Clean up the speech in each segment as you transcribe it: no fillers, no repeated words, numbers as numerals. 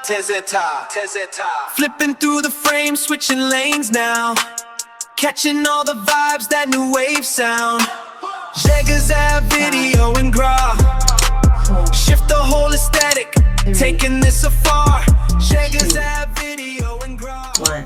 Flipping through the frame, switching lanes now, catching all the vibes, that new wave sound. Jeggers have video and gra, shift the whole aesthetic, taking this afar. Jeggers have video and gra. One.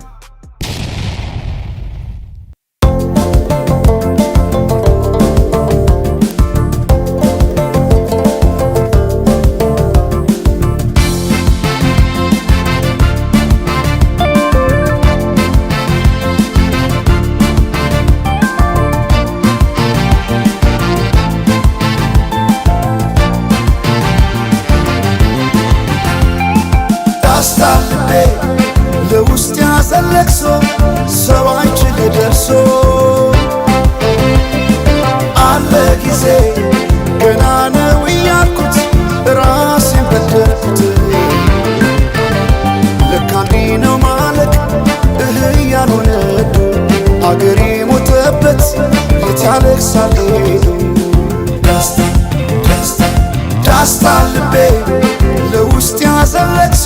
ለውስጥ ያዘለቅሶ ሰው አይችል ደርሶ አለ ጊዜ ገና ነው እያልኩት ራሴን በደልኩት። ለካ እንዲህ ነው ማለቅ ያልሆነ አገሬ ሞተበት የት ያለቅሳል ሄዱ። ዳስታ ልቤ ለውስጥ ያዘለቅሶ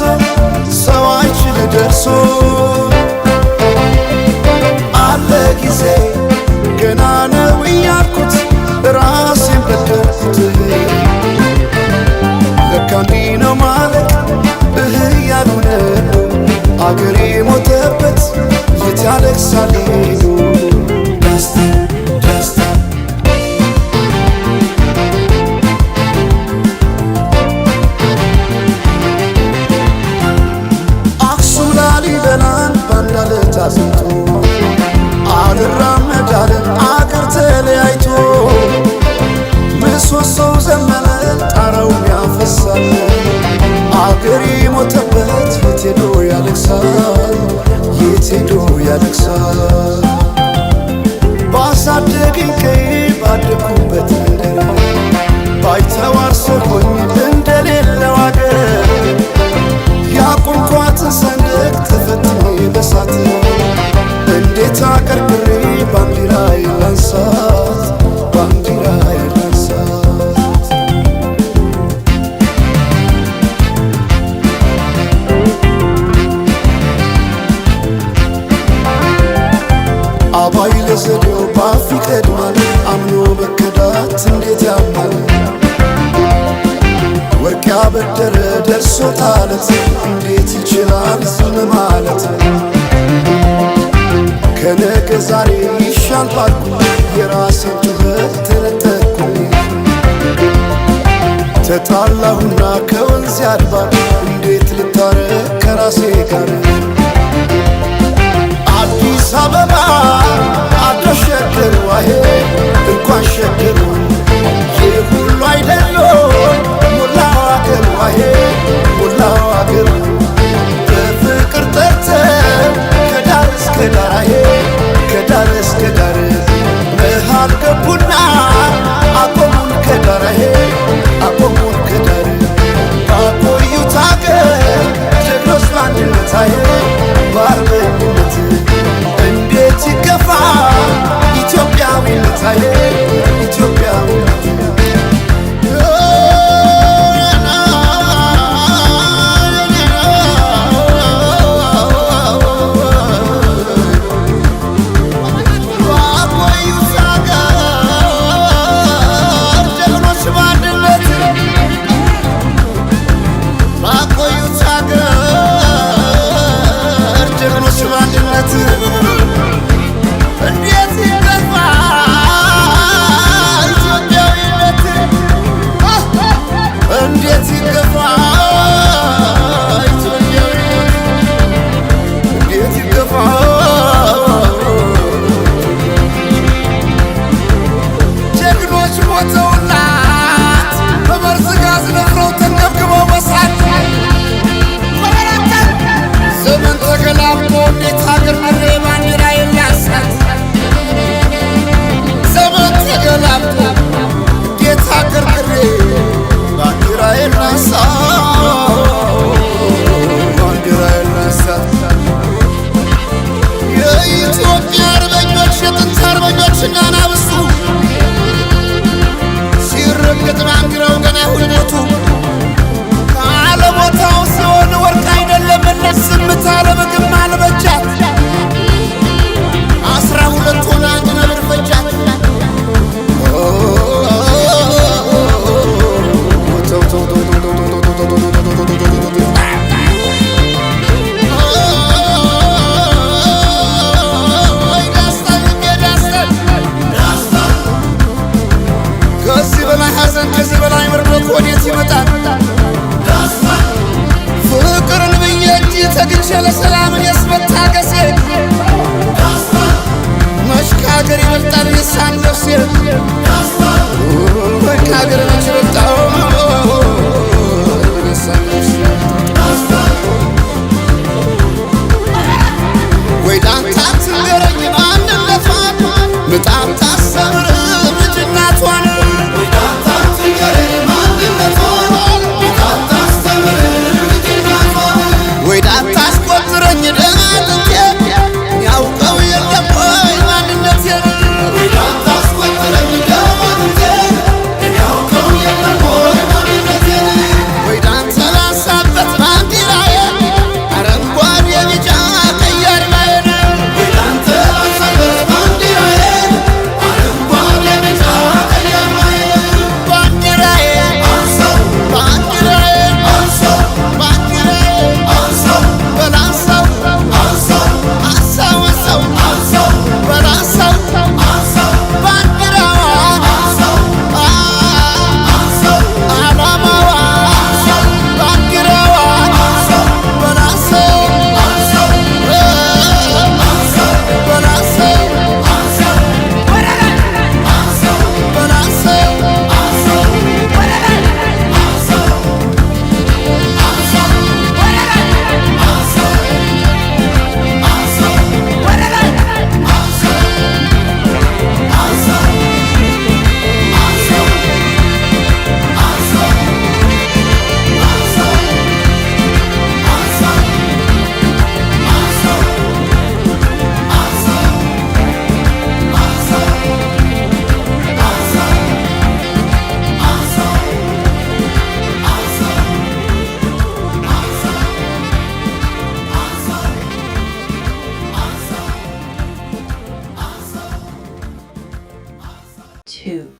ሰው አይችል ደርሶ አለ ጊዜ ገና ነው እያልኩት ራሴን በደልኩት። ለካ እንዲህ ነው ማለቅ ያልሆነ አገሬ ሞተበት የት ያለቅሳል ሄዱ። አዝንቶ አልራመዳለ አገር ተለያይቶ ምሰሶው ዘመነ ጣራው ያፈሳል አገሬ ሞተበት የት ሄዶ ያለቅሳል የት ሄዶ ያለቅሳል። ባሳደገኝ ቀይ ባደኩበት መንደር ባይተዋር ሰው ሆኜ እንደሌለው አገር ያቆምኳትን ሰንደቅ ተፈትኜ በሳት እንዴት አቀርቅሬ ባንዲራዬ ላንሳት ባንዲራዬ ላንሳት። አባይ ለዘዴው ባፍ ይቀድማል አምኖ በከዳት እንዴት ያማል። ወርቅ ያበደረ ደርሶታለት እንዴት ይችላል ዝም ማለት። ከነገ ዛሬ ይሻል ባልኩ የራሴን ጩኸት ተነጠቅኩ። ተጣላሁና ከወንዝ አድባር እንዴት ልታረቅ ከራሴ ጋር። አዲስ አበባ አድረሽ ሸገር ዋሄ እንኳን ሸገር ይህ ሁሉ አይደሎ ሞላው አገር ዋሄ ሞላው አገር በፍቅር ጠርተን ከዳር እስከ ዳር አሄ ከዳር እስከ ዳር መሃል ገቡና አቆሙን ከዳር አሄ አቆሙን ከዳር ባቆዩት አገር ጀግኖች በአንድነት አሄ በአርበኝነት እንዴት ይገፋ ኢትዮጵያዊነት አሄ ኢትዮጵያዊነት Bye. 2.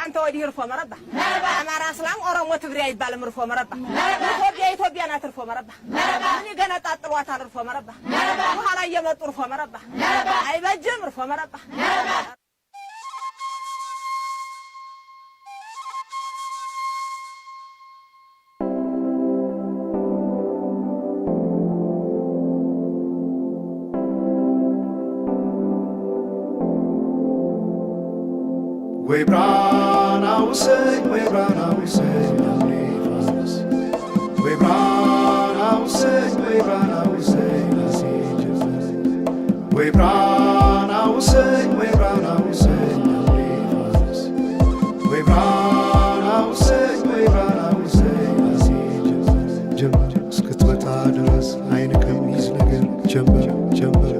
አንተ ወዲህ እርፎ መረባ አማራ እስላም ኦሮሞ ትግሬ አይባልም እርፎ መረባ ኢትዮጵያ ናት እርፎ መረባ እኔ ገና ጣጥሏታል እርፎ መረባ በኋላ እየመጡ እርፎ መረባ አይበጅም እርፎ መረባ ወይ ብራናው ሰይ ወይ ብራናው ሰይ አሜፋስ ወይ ብራናው ሰይ ወይ ብራናው ሰይ ናሲጅ ወይ ብራናው ሰይ ወይ ብራናው ሰይ አሜፋስ ወይ ብራናው ሰይ ወይ ብራናው ሰይ ናሲጅ ጀምር እስክትመጣ ድረስ አይን ከሚይዝ ነገር ጀምር ጀምር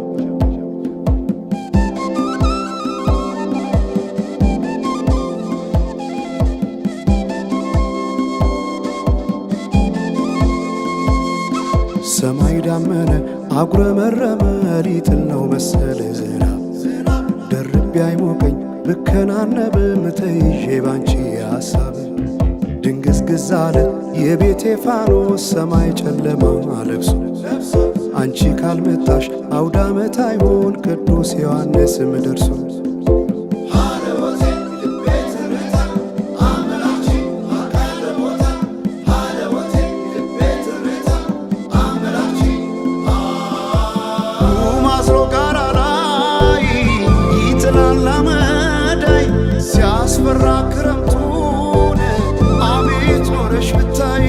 ሰማይ ዳመነ አጉረመረመ ሊጥል ነው መሰለ ዝናብ ደርቤ አይሞቀኝ ብከናነብ ምተይዤ ባንቺ ሐሳብ ድንግዝግዝ አለ የቤቴ ፋኖስ ሰማይ ጨለማ ለብሶ አንቺ ካልመጣሽ አውደ ዓመት አይሆን ቅዱስ ዮሐንስም ደርሶ ሲያስፈራ ክረምቱን አቤት ኖረሽ ብታይ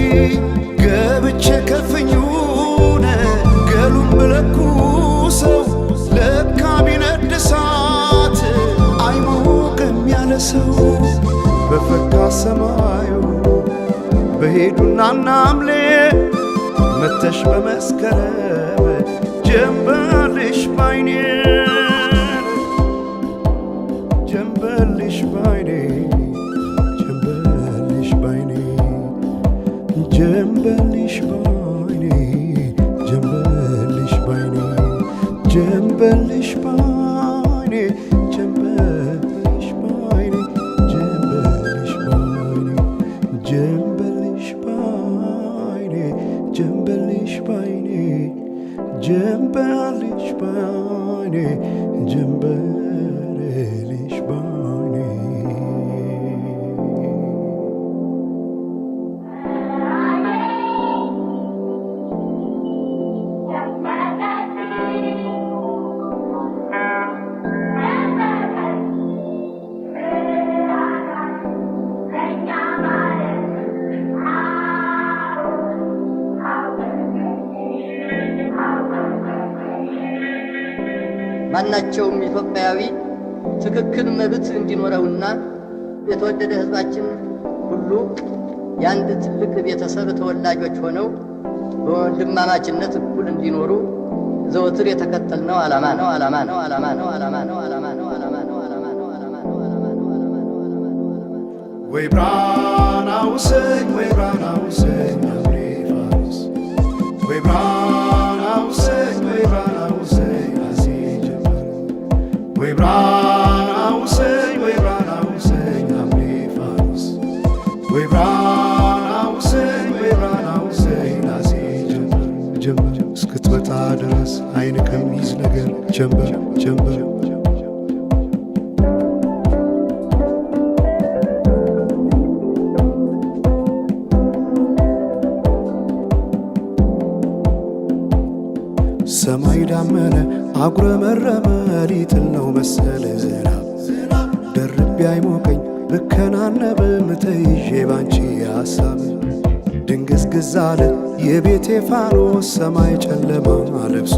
ገብቼ ከፍኙን ገሉን ብለኩ ሰው ለካ ቢነድ እሳት አይሞቅም ያለ ሰው በፈካ ሰማዩ በሄዱና ናምሌ መተሽ በመስከረም ጀንበልሽ ባይኔ ጀንበልሽ ባይኔ ጀንበልሽ ባይኔ ጀንበልሽ ባይኔ ጀንበልሽ ባይኔ ጀንበልሽ ባይኔ ጀንበልሽ ባይኔ ጀንበልሽ ባይኔ ጀንበልሽ ባይኔ ጀንበልሽ ባይኔ ጀንበልሽ ባይኔ ጀንበልሽ ባይኔ ማናቸውም ኢትዮጵያዊ ትክክል መብት እንዲኖረውና የተወደደ ሕዝባችን ሁሉ የአንድ ትልቅ ቤተሰብ ተወላጆች ሆነው በወንድማማችነት እኩል እንዲኖሩ ዘወትር የተከተልነው ዓላማ ነው። ወይ ብራናው ሰይ ወይ ብራናው ሰይ አሜፋስ ወይ ብራናው ሰይ ወይ ብራናው ሰይ ወይ ብራናው ሰይ ወይ ብራናው ሰይ አሜፋስ ወይ ብራናው ሰይ ወይ ብራናው ሰይ ናሲ ጀምር እስክትመጣ ድረስ አይን ከሚይዝ ነገር ጀምር ጀምር ሰማይ ዳመነ አጉረመረመ ሊጥል ነው መሰለ ዝናብ ደርቤ አይሞቀኝ ብከናነብ ምተይዤ ባንቺ ሐሳብ ድንግዝግዝ አለ የቤቴ ፋኖስ ሰማይ ጨለማ ለብሶ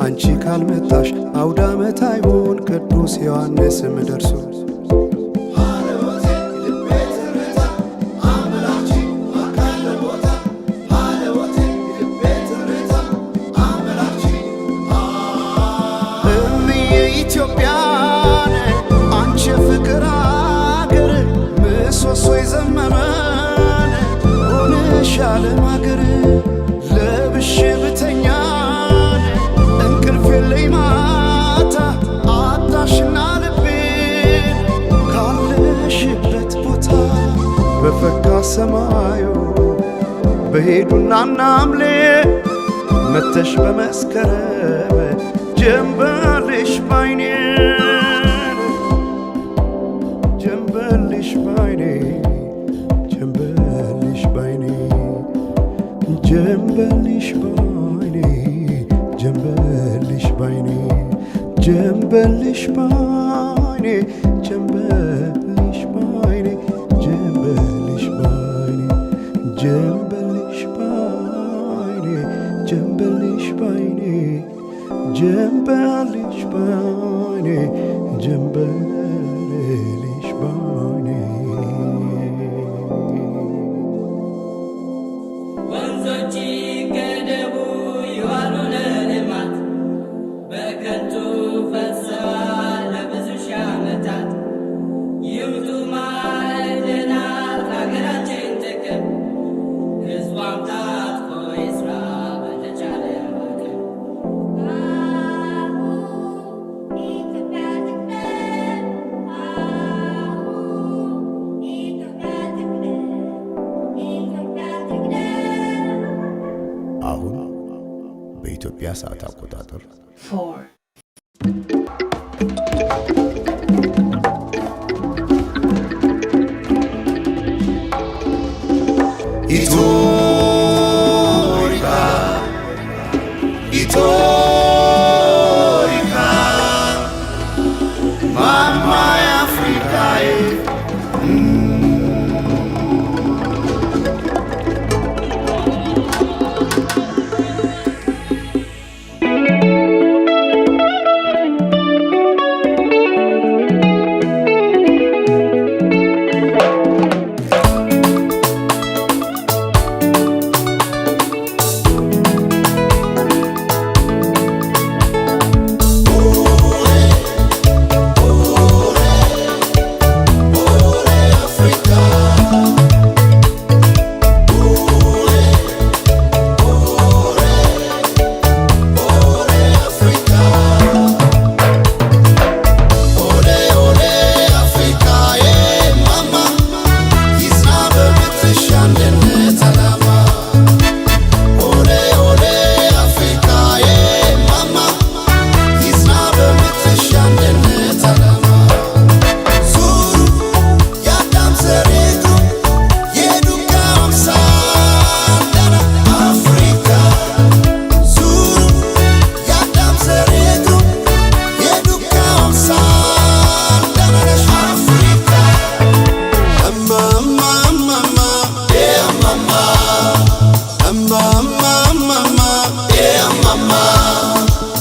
አንቺ ካልመጣሽ አውደ ዓመት አይሆን ቅዱስ ዮሐንስም ደርሶ ኢትዮጵያን አንቺ ፍቅር አገር ምሰሶ የዘመመን ሆነሻል ማገር ለብሼ ብተኛን እንቅልፍ የለኝ ማታ አጣሽና ልቤን ካለሽበት ሰማዩ በሄዱና ናምሌ መተሽ በመስከረም ጀንበልሽ ባይኔ ጀንበልሽ ባይኔ ጀንበልሽ ባይኔ ጀንበልሽ ባይኔ ጀንበልሽ ባይኔ ጀንበልሽ ባይኔ ጀንበልሽ ባይኔ ጀንበልሽ ባይኔ ጀንበልሽ ባይኔ ጀንበልሽ ባይኔ ጀንበልሽ ባይኔ ጀንበልሽ ባይኔ ወንዞች ገደቡ ይዋሉ ለልማት በከንቱ ፈሰዋል ለብዙ ሺህ ዓመታት። ይምጡ ማዕድናት ለሀገራችን ጥቅም ሕዝቧም ታጥቆ ይስራ በተቻለ አቅም። አሁን በኢትዮጵያ ሰዓት አቆጣጠር 4 ኢቶሪካ ማማ አፍሪካዬ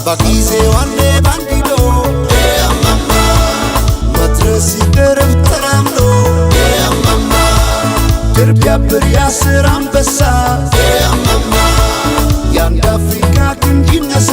በጊዜው አንዴ ባንዲዶ መድረስ ይቅርም ተራምዶ ድር ቢያብር ያስር አንበሳ የአንድ አፍሪካ ክንድ ይነሳ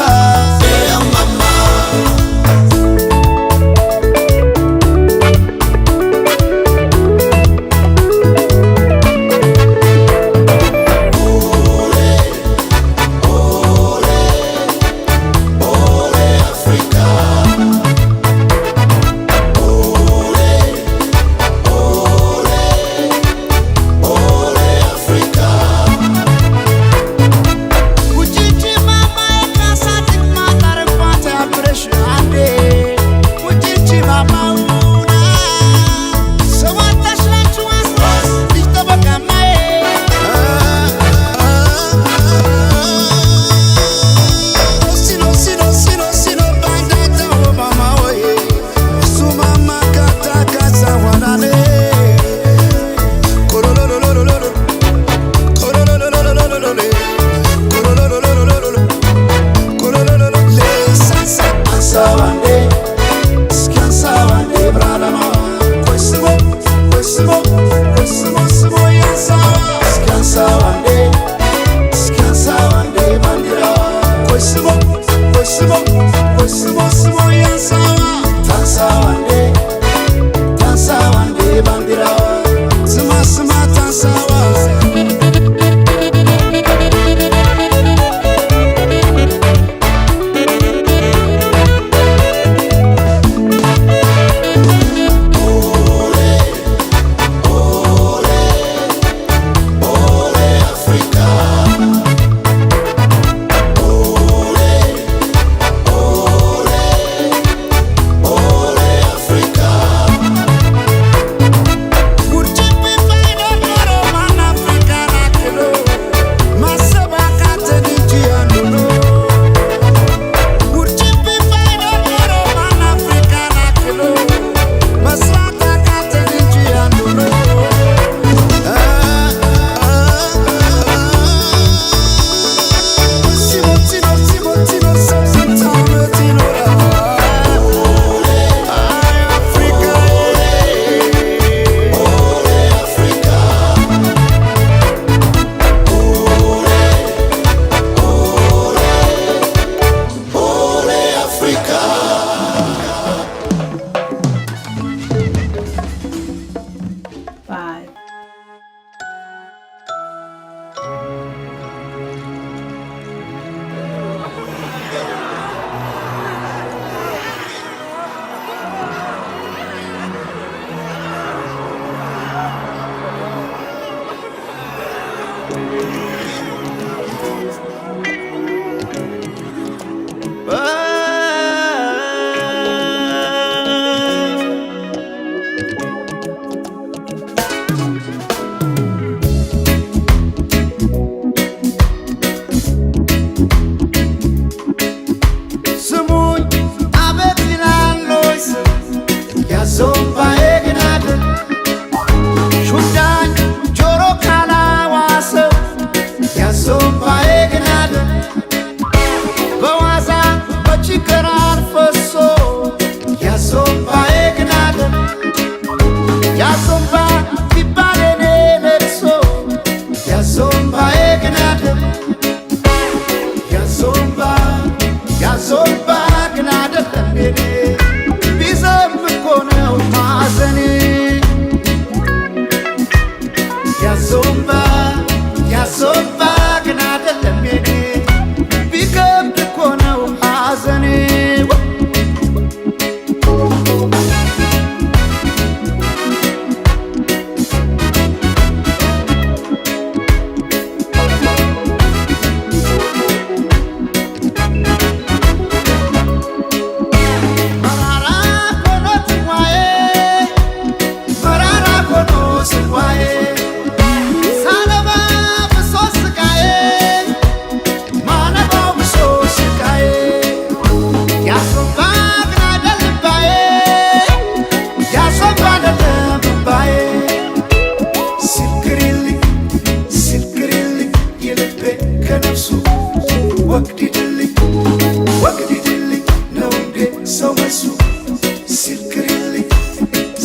ሲልክሪልኝ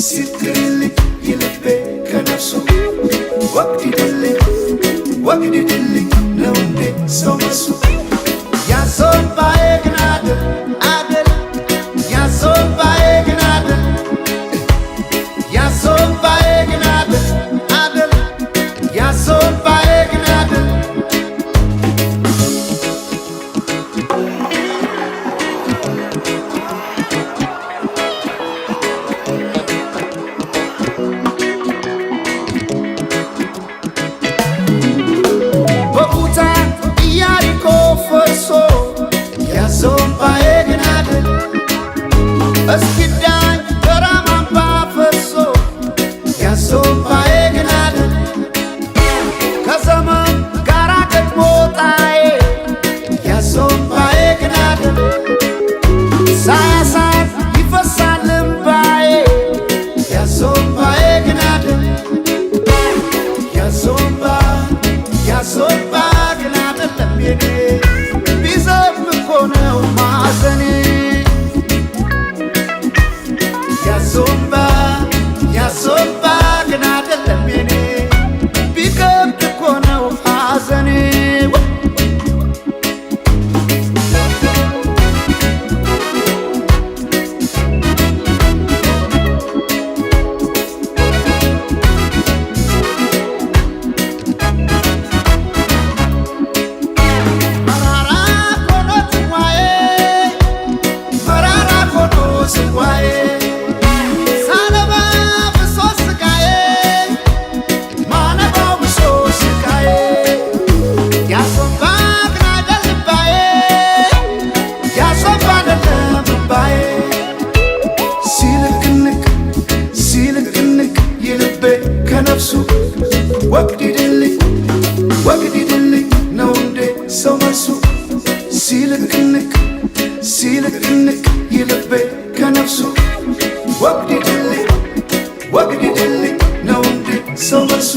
ሲልክሪልኝ ይልቤ ከነፍሱ ወግዲድልኝ ወግዲድልኝ ነው እንዴ ሰው መሱ ያሶባዬ ግን አደል አደል ያሶባዬ ግን አደል ያሶባዬ ግን አደል አደል ያሶባዬ ግን አደል በቡታ ኢያሪኮ ፈርሶ ያሶባዬ ግን አደል እስኪዳኝ በራማምባ ፈርሶ ያሶባዬ ግን አደል ከዘመን ጋራ ገጥሞ ጣዬ ያሶባዬ ግን አደል ሳያሳት ይፈሳል እምባዬ ያሶባዬ ግን አደል ያሶባ ያሶባ ግን አደለም የኔ ቢዘም እኮ ነው ማዘኔ ያሶባ ያሶባ ግን አደለም የኔ ቢከብድ እኮ ነው ሐዘኔ መራራ ኮኖ ጽዋዬ መራራ ኮኖ ጽዋዬ ሳነባ ብሶ ስቃዬ ማነባው ብሶ ስቃዬ ያሶባ ግን አይደል ልባዬ ያሶባ አይደለም ልባዬ ሲልክንክ ሲልክንክ ይልቤ ከነፍሱ ወግዲድልኝ ወግዲድልኝ ነው እንዴ ሰው መልሱ ሲልክንክ ሲልክንክ ይልቤ ከነፍሱ ወግዲድልኝ ወግዲድልኝ ነው እንዴ ሰው መልሱ